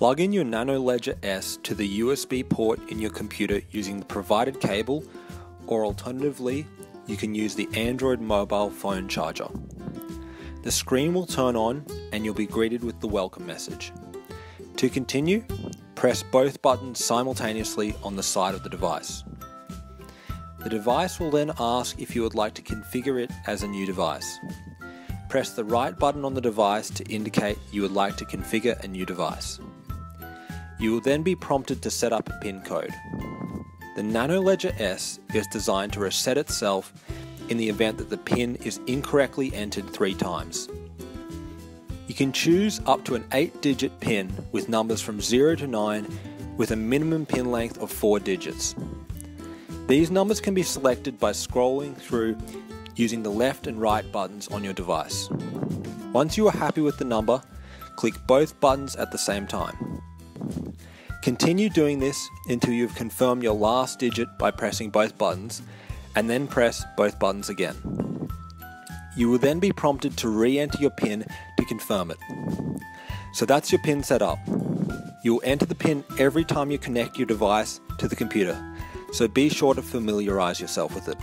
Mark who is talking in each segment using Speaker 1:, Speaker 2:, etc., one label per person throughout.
Speaker 1: Plug in your Nano Ledger S to the USB port in your computer using the provided cable, or alternatively, you can use the Android mobile phone charger. The screen will turn on and you'll be greeted with the welcome message. To continue, press both buttons simultaneously on the side of the device. The device will then ask if you would like to configure it as a new device. Press the right button on the device to indicate you would like to configure a new device. You will then be prompted to set up a PIN code. The Nano Ledger S is designed to reset itself in the event that the PIN is incorrectly entered 3 times. You can choose up to an 8-digit PIN with numbers from 0 to 9 with a minimum PIN length of 4 digits. These numbers can be selected by scrolling through using the left and right buttons on your device. Once you are happy with the number, click both buttons at the same time. Continue doing this until you've confirmed your last digit by pressing both buttons, and then press both buttons again. You will then be prompted to re-enter your PIN to confirm it. So that's your PIN set up. You will enter the PIN every time you connect your device to the computer, so be sure to familiarize yourself with it.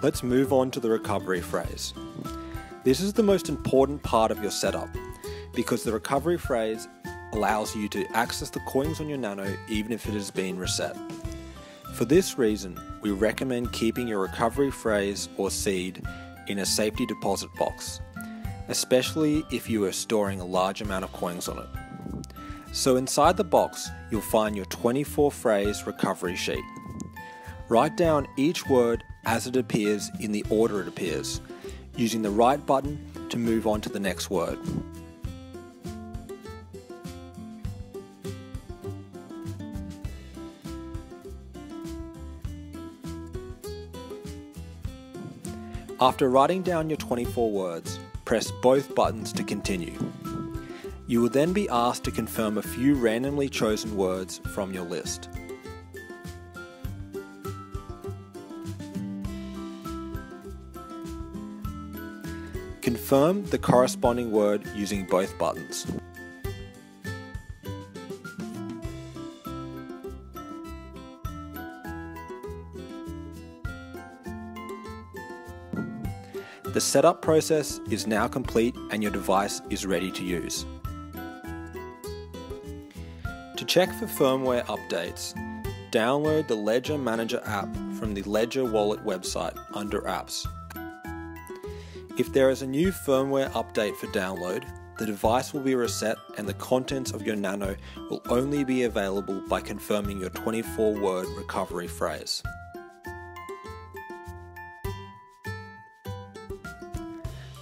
Speaker 1: Let's move on to the recovery phrase. This is the most important part of your setup, because the recovery phrase allows you to access the coins on your Nano even if it has been reset. For this reason, we recommend keeping your recovery phrase or seed in a safety deposit box, especially if you are storing a large amount of coins on it. So inside the box, you'll find your 24 phrase recovery sheet. Write down each word as it appears in the order it appears, using the right button to move on to the next word. After writing down your 24 words, press both buttons to continue. You will then be asked to confirm a few randomly chosen words from your list. Confirm the corresponding word using both buttons. The setup process is now complete and your device is ready to use. To check for firmware updates, download the Ledger Manager app from the Ledger Wallet website under Apps. If there is a new firmware update for download, the device will be reset and the contents of your Nano will only be available by confirming your 24-word recovery phrase.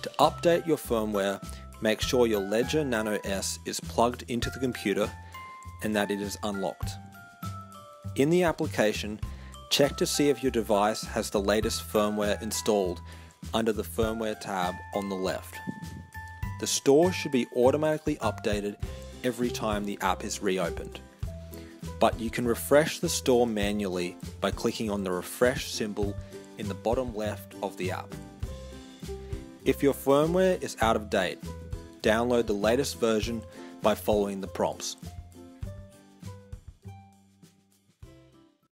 Speaker 1: To update your firmware, make sure your Ledger Nano S is plugged into the computer and that it is unlocked. In the application, check to see if your device has the latest firmware installed under the Firmware tab on the left. The store should be automatically updated every time the app is reopened, but you can refresh the store manually by clicking on the refresh symbol in the bottom left of the app. If your firmware is out of date, download the latest version by following the prompts.